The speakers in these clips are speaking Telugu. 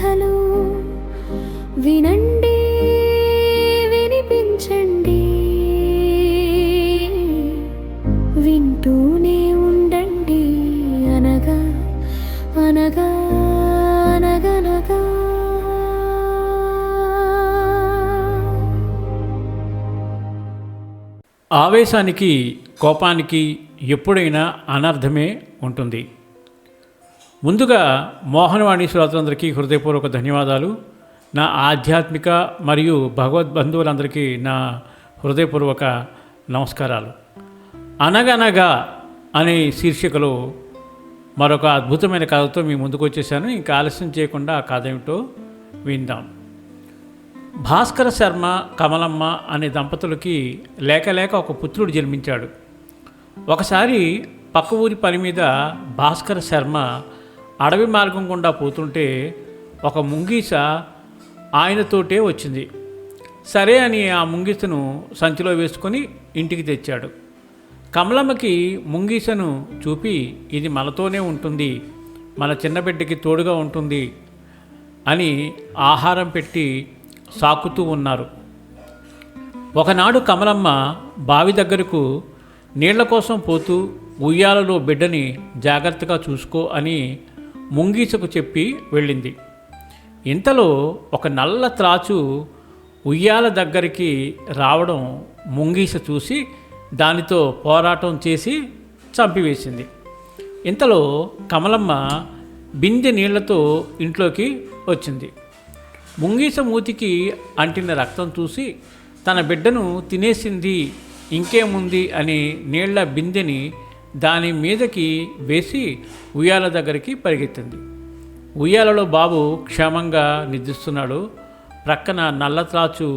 కథలు వినండి, వినిపించండి, వింటూనే ఉండండి. అనగా అనగా అనగనగా. ఆవేశానికి, కోపానికి ఎప్పుడైనా అనర్థమే ఉంటుంది. ముందుగా మోహనవాణి శ్రోతలందరికీ హృదయపూర్వక ధన్యవాదాలు. నా ఆధ్యాత్మిక మరియు భగవద్బంధువులందరికీ నా హృదయపూర్వక నమస్కారాలు. అనగనగా అనే శీర్షికలో మరొక అద్భుతమైన కథతో మీ ముందుకు వచ్చేసాను. ఇంకా ఆలస్యం చేయకుండా ఆ కథ ఏమిటో విందాం. భాస్కర శర్మ, కమలమ్మ అనే దంపతులకి లేక ఒక పుత్రుడు జన్మించాడు. ఒకసారి పక్క ఊరి పని మీద భాస్కర శర్మ అడవి మార్గం గుండా పోతుంటే ఒక ముంగీస ఆయనతోటే వచ్చింది. సరే అని ఆ ముంగీసను సంచిలో వేసుకొని ఇంటికి తెచ్చాడు. కమలమ్మకి ముంగీసను చూపి, ఇది మనతోనే ఉంటుంది, మన చిన్న బిడ్డకి తోడుగా ఉంటుంది అని ఆహారం పెట్టి సాకుతూ ఉన్నారు. ఒకనాడు కమలమ్మ బావి దగ్గరకు నీళ్ల కోసం పోతూ, ఉయ్యాలలో బిడ్డని జాగ్రత్తగా చూసుకో అని ముంగీసకు చెప్పి వెళ్ళింది. ఇంతలో ఒక నల్ల త్రాచు ఉయ్యాల దగ్గరికి రావడం ముంగీస చూసి దానితో పోరాటం చేసి చంపివేసింది. ఇంతలో కమలమ్మ బిందె నీళ్లతో ఇంట్లోకి వచ్చింది. ముంగీస మూతికి అంటిన రక్తం చూసి తన బిడ్డను తినేసింది, ఇంకేముంది అని నీళ్ల బిందెని దాని మీదకి వేసి ఉయ్యాల దగ్గరికి పరిగెత్తింది. ఉయ్యాలలో బాబు క్షేమంగా నిద్రిస్తున్నాడు. ప్రక్కన నల్లత్రాచు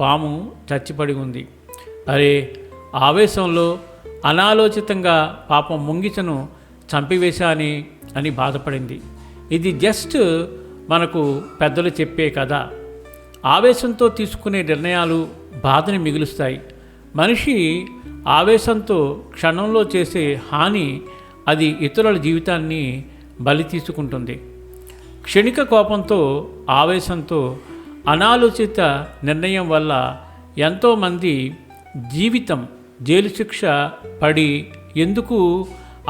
పాము చచ్చిపడి ఉంది. అరే, ఆవేశంలో అనాలోచితంగా పాపం ముంగిసను చంపివేశాని అని బాధపడింది. ఇది జస్ట్ మనకు పెద్దలు చెప్పే కథ. ఆవేశంతో తీసుకునే నిర్ణయాలు బాధని మిగులుస్తాయి. మనిషి ఆవేశంతో క్షణంలో చేసే హాని అది ఇతరుల జీవితాన్ని బలి తీసుకుంటుంది. క్షణిక కోపంతో, ఆవేశంతో, అనాలోచిత నిర్ణయం వల్ల ఎంతోమంది జీవితం జైలు శిక్ష పడి ఎందుకు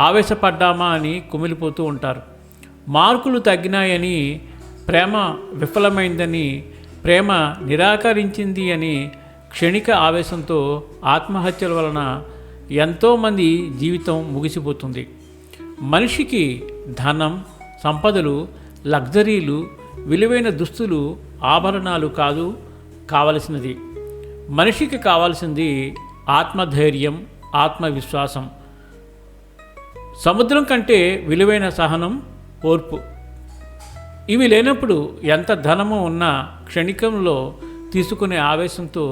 ఆవేశపడ్డామా అని కుమిలిపోతూ ఉంటారు. మార్కులు తగ్గినాయని, ప్రేమ విఫలమైందని, ప్రేమ నిరాకరించింది అని క్షణిక ఆవేశంతో ఆత్మహత్యల వలన ఎంతోమంది జీవితం ముగిసిపోతుంది. మనిషికి ధనం, సంపదలు, లగ్జరీలు, విలువైన దుస్తులు, ఆభరణాలు కాదు కావలసినది. మనిషికి కావాల్సింది ఆత్మధైర్యం, ఆత్మవిశ్వాసం. సముద్రం కంటే విలువైన సహనం, ఓర్పు. ఇవి లేనప్పుడు ఎంత ధనము ఉన్నా క్షణికంలో తీసుకునే ఆవేశంతో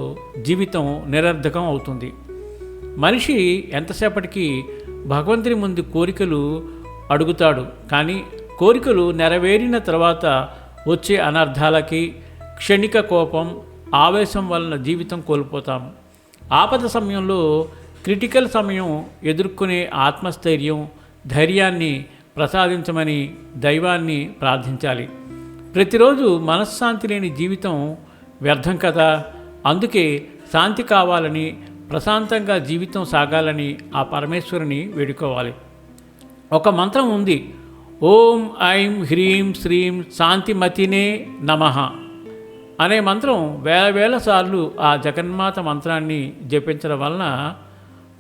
జీవితం నిరర్ధకం అవుతుంది. మనిషి ఎంతసేపటికి భగవంతుని ముందు కోరికలు అడుగుతాడు, కానీ కోరికలు నెరవేరిన తర్వాత వచ్చే అనర్థాలకి, క్షణిక కోపం, ఆవేశం వలన జీవితం కోల్పోతాము. ఆపద సమయంలో, క్రిటికల్ సమయం ఎదుర్కొనే ఆత్మస్థైర్యం, ధైర్యాన్ని ప్రసాదించమని దైవాన్ని ప్రార్థించాలి. ప్రతిరోజు మనశ్శాంతి లేని జీవితం వ్యర్థం కదా. అందుకే శాంతి కావాలని, ప్రశాంతంగా జీవితం సాగాలని ఆ పరమేశ్వరుని వేడుకోవాలి. ఒక మంత్రం ఉంది, ఓం ఐం హ్రీం శ్రీం శాంతిమతినే నమః అనే మంత్రం వేల సార్లు ఆ జగన్మాత మంత్రాన్ని జపించడం వలన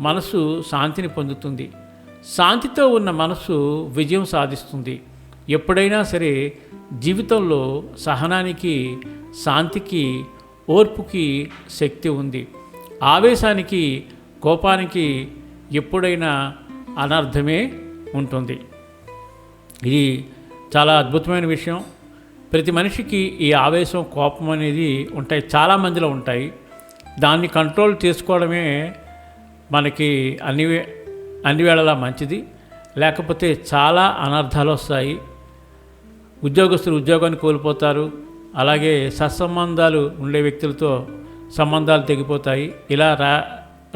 మనసు శాంతిని పొందుతుంది. శాంతితో ఉన్న మనసు విజయం సాధిస్తుంది. ఎప్పుడైనా సరే జీవితంలో సహనానికి, శాంతికి, ఓర్పుకి శక్తి ఉంది. ఆవేశానికి, కోపానికి ఎప్పుడైనా అనర్థమే ఉంటుంది. ఇది చాలా అద్భుతమైన విషయం. ప్రతి మనిషికి ఈ ఆవేశం, కోపం అనేది ఉంటాయి, చాలామందిలో ఉంటాయి. దాన్ని కంట్రోల్ చేసుకోవడమే మనకి అన్ని వేళలా మంచిది. లేకపోతే చాలా అనర్థాలు వస్తాయి. ఉద్యోగస్తులు ఉద్యోగాన్ని కోల్పోతారు. అలాగే సత్సంబంధాలు ఉండే వ్యక్తులతో సంబంధాలు తెగిపోతాయి. ఇలా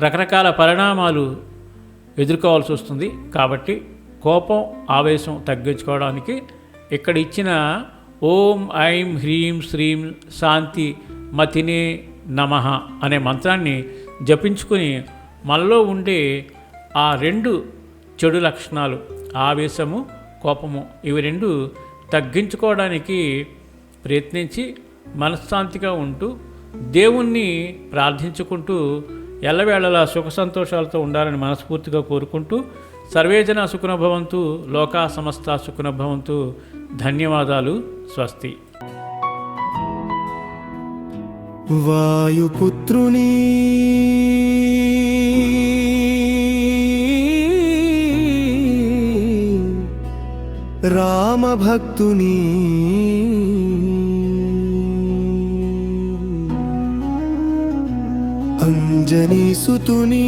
రకరకాల పరిణామాలు ఎదుర్కోవాల్సి వస్తుంది. కాబట్టి కోపం, ఆవేశం తగ్గించుకోవడానికి ఇక్కడ ఇచ్చిన ఓం ఐం హ్రీం శ్రీం శాంతి మతినే నమః అనే మంత్రాన్ని జపించుకుని మనలో ఉండే ఆ రెండు చెడు లక్షణాలు, ఆవేశము, కోపము, ఇవి రెండు తగ్గించుకోవడానికి ప్రయత్నించి మనశ్శాంతిగా ఉంటూ దేవుణ్ణి ప్రార్థించుకుంటూ ఎల్లవేళలా సుఖ సంతోషాలతో ఉండాలని మనస్ఫూర్తిగా కోరుకుంటూ సర్వేజన సుఖనభవంతు, లోకా సమస్త సుఖనభవంతు. ధన్యవాదాలు. స్వస్తి. వాయుపుత్రుని రామభక్తుని అంజనీసుతుని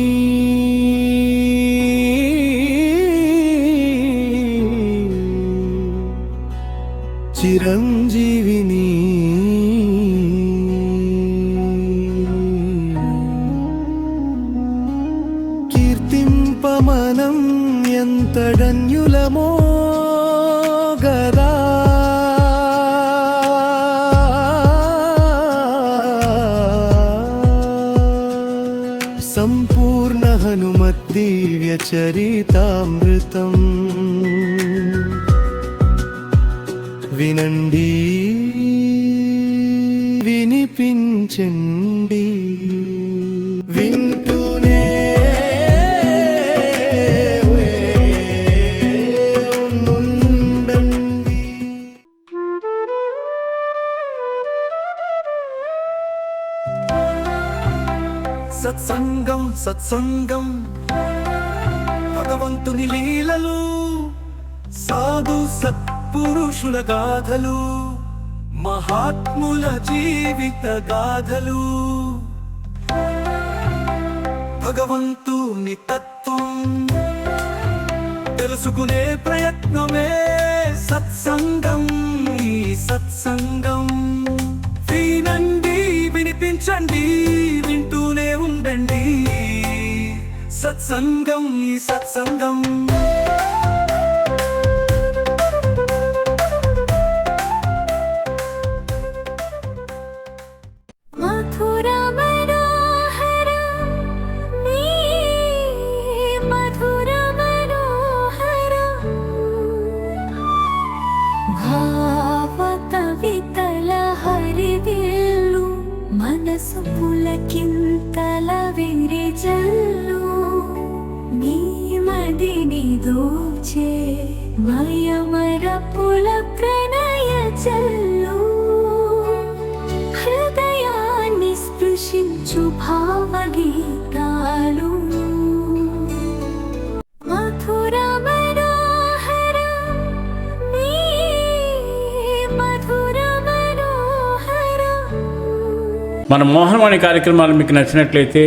చిరంజీవిని కీర్తింపమనం ఎంతడన్యులమో గదా సంపూర్ణ హనుమద్దివ్య చరితామృతం వినండి, వినిపించండి, వింటూనే ఉండండి. సత్సంగం సత్సంగం భగవంతుని లీలలు, సాధు సత్పురుషుల గాథలు, మహాత్ముల జీవిత గాథలు, భగవంతుని తత్వం తెలుసుకునే ప్రయత్నమే సత్సంగం. ఈ సత్సంగం వినండి, వినిపించండి, వింటూనే ఉండండి. సత్సంగం, ఈ సత్సంగం. మనసు పులకింతల విరిజల్లు, నీ మదిని దోచే మయమరపుల ప్రణయ జల్లు, హృదయాన్ని స్పృశించు భావగీతాలు, మధుర మనోహర నీ మధుర మనోహర. మన మోహనవాణి కార్యక్రమాలు మీకు నచ్చినట్లయితే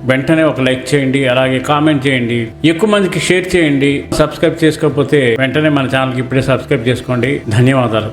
వెంటనే ఒక లైక్ చేయండి, అలాగే కామెంట్ చేయండి, ఎక్కువ మందికి షేర్ చేయండి. సబ్స్క్రైబ్ చేసుకోకపోతే వెంటనే మన ఛానల్కి ఇప్పుడే సబ్స్క్రైబ్ చేసుకోండి. ధన్యవాదాలు.